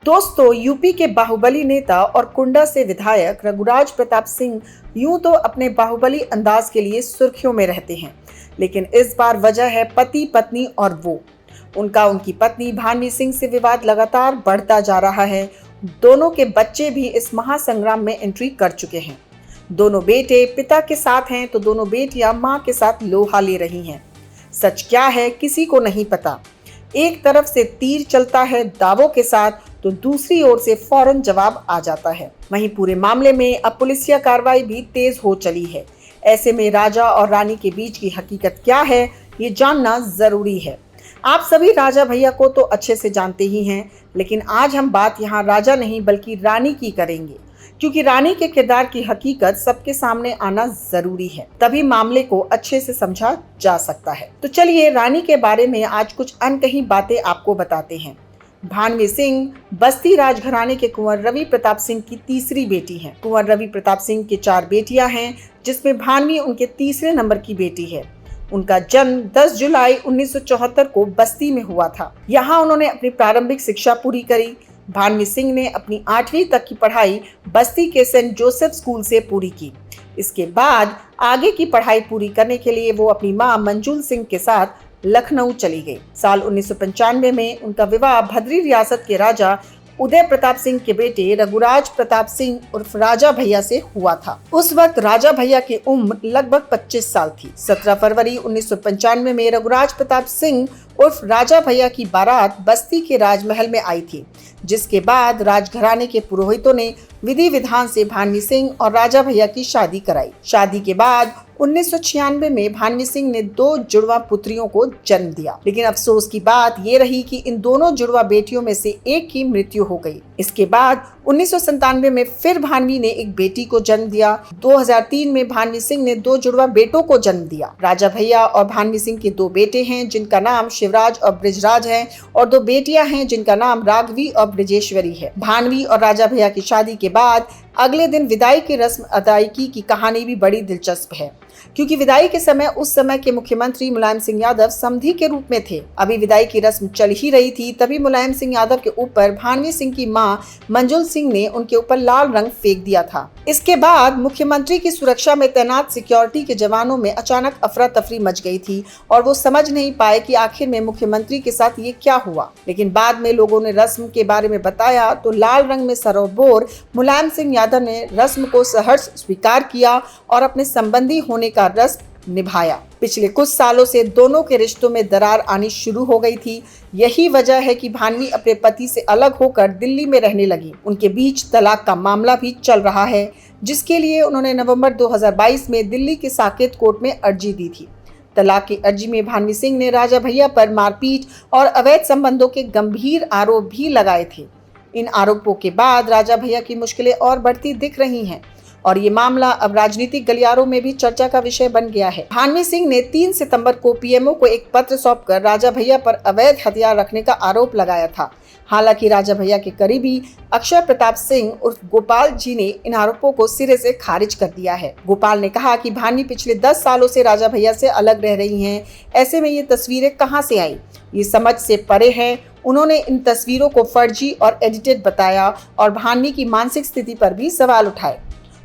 दोस्तों, यूपी के बाहुबली नेता और कुंडा से विधायक रघुराज प्रताप सिंह यूं तो अपने बाहुबली अंदाज के लिए सुर्खियों में रहते हैं, लेकिन इस बार वजह है पति पत्नी और उनकी पत्नी भानवी सिंह से विवाद लगातार बढ़ता जा रहा है। दोनों के बच्चे भी इस महासंग्राम में एंट्री कर चुके हैं। दोनों बेटे पिता के साथ हैं तो दोनों बेटियां मां के साथ लोहा ले रही हैं। सच क्या है किसी को नहीं पता। एक तरफ से तीर चलता है दावों के साथ तो दूसरी ओर से फौरन जवाब आ जाता है। वहीं पूरे मामले में अब पुलिसिया कार्रवाई भी तेज हो चली है। ऐसे में राजा और रानी के बीच की हकीकत क्या है, ये जानना जरूरी है। आप सभी राजा भैया को तो अच्छे से जानते ही हैं, लेकिन आज हम बात यहाँ राजा नहीं बल्कि रानी की करेंगे, क्योंकि रानी के किरदार की हकीकत सबके सामने आना जरूरी है, तभी मामले को अच्छे से समझा जा सकता है। तो चलिए रानी के बारे में आज कुछ अनकही बातें आपको बताते हैं। भानवी सिंह बस्ती राजघराने के कुंवर रवि प्रताप सिंह की तीसरी बेटी हैं। कुंवर रवि प्रताप सिंह की 4 बेटियां हैं, जिसमें भानवी उनके तीसरे नंबर की बेटी है। उनका जन्म 10 जुलाई 1974 को बस्ती में हुआ था। यहाँ उन्होंने अपनी प्रारंभिक शिक्षा पूरी करी। भानवी सिंह ने अपनी 8वीं तक की पढ़ाई बस्ती के सेंट जोसेफ स्कूल से पूरी की। इसके बाद आगे की पढ़ाई पूरी करने के लिए वो अपनी मां मंजुल सिंह के साथ लखनऊ चली गई। साल 1995 में उनका विवाह भद्री रियासत के राजा उदय प्रताप सिंह के बेटे रघुराज प्रताप सिंह उर्फ राजा भैया से हुआ था। उस वक्त राजा भैया की उम्र लगभग 25 साल थी। 17 फरवरी 1995 में रघुराज प्रताप सिंह उर्फ राजा भैया की बारात बस्ती के राजमहल में आई थी, जिसके बाद राजघराने के पुरोहितों ने विधि विधान से भानवी सिंह और राजा भैया की शादी कराई। शादी के बाद 1996 में भानवी सिंह ने 2 जुड़वा पुत्रियों को जन्म दिया, लेकिन अफसोस की बात ये रही कि इन दोनों जुड़वा बेटियों में से एक की मृत्यु हो गई। इसके बाद 1997 में फिर भानवी ने एक बेटी को जन्म दिया। 2003 में भानवी सिंह ने 2 जुड़वा बेटों को जन्म दिया। राजा भैया और भानवी सिंह के 2 बेटे हैं, जिनका नाम शिवराज और ब्रिजराज है, और 2 बेटियां हैं जिनका नाम राघवी और ब्रिजेश्वरी है। भानवी और राजा भैया की शादी के बाद अगले दिन विदाई की रस्म अदायगी की कहानी भी बड़ी दिलचस्प है, क्योंकि विदाई के समय उस समय के मुख्यमंत्री मुलायम सिंह यादव समधी के रूप में थे। अभी विदाई की रस्म चल ही रही थी, तभी मुलायम सिंह यादव के ऊपर भानवी सिंह की मां मंजुल सिंह ने उनके ऊपर लाल रंग फेंक दिया था। इसके बाद मुख्यमंत्री की सुरक्षा में तैनात सिक्योरिटी के जवानों में अचानक अफरा तफरी मच गई थी और वो समझ नहीं पाए कि आखिर में मुख्यमंत्री के साथ ये क्या हुआ। लेकिन बाद में लोगों ने रस्म के बारे में बताया तो लाल रंग में सरोबोर मुलायम सिंह यादव ने रस्म को सहर्ष स्वीकार किया और अपने संबंधी होने का रस्म निभाया। पिछले कुछ सालों से दोनों के रिश्तों में दरार आनी शुरू हो गई थी। यही वजह है कि भानवी अपने पति से अलग होकर दिल्ली में रहने लगी। उनके बीच तलाक का मामला भी चल रहा है, जिसके लिए उन्होंने नवंबर 2022 में दिल्ली के साकेत कोर्ट में अर्जी दी थी। तलाक की अर्जी में भानवी सिंह ने राजा भैया पर मारपीट और अवैध संबंधों के गंभीर आरोप भी लगाए थे। इन आरोपों के बाद राजा भैया की मुश्किलें और बढ़ती दिख रही हैं और ये मामला अब राजनीतिक गलियारों में भी चर्चा का विषय बन गया है। भानवी सिंह ने 3 सितंबर को पीएमओ को एक पत्र सौंपकर राजा भैया पर अवैध हथियार रखने का आरोप लगाया था। हालांकि राजा भैया के करीबी अक्षय प्रताप सिंह उर्फ गोपाल जी ने इन आरोपों को सिरे से खारिज कर दिया है। गोपाल ने कहा कि भानवी पिछले 10 सालों से राजा भैया से अलग रह रही हैं। ऐसे में ये तस्वीरें कहां से आई, ये समझ से परे है। उन्होंने इन तस्वीरों को फर्जी और एडिटेड बताया और भानवी की मानसिक स्थिति पर भी सवाल उठाए।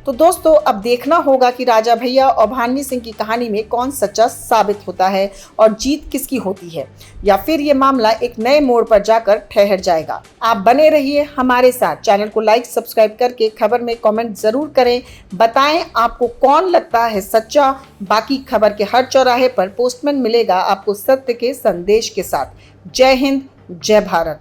तो दोस्तों, अब देखना होगा कि राजा भैया और भानवी सिंह की कहानी में कौन सच्चा साबित होता है और जीत किसकी होती है, या फिर ये मामला एक नए मोड़ पर जाकर ठहर जाएगा। आप बने रहिए हमारे साथ। चैनल को लाइक सब्सक्राइब करके खबर में कमेंट जरूर करें। बताएं आपको कौन लगता है सच्चा। बाकी खबर के हर चौराहे पर पोस्टमैन मिलेगा आपको सत्य के संदेश के साथ। जय हिंद, जय भारत।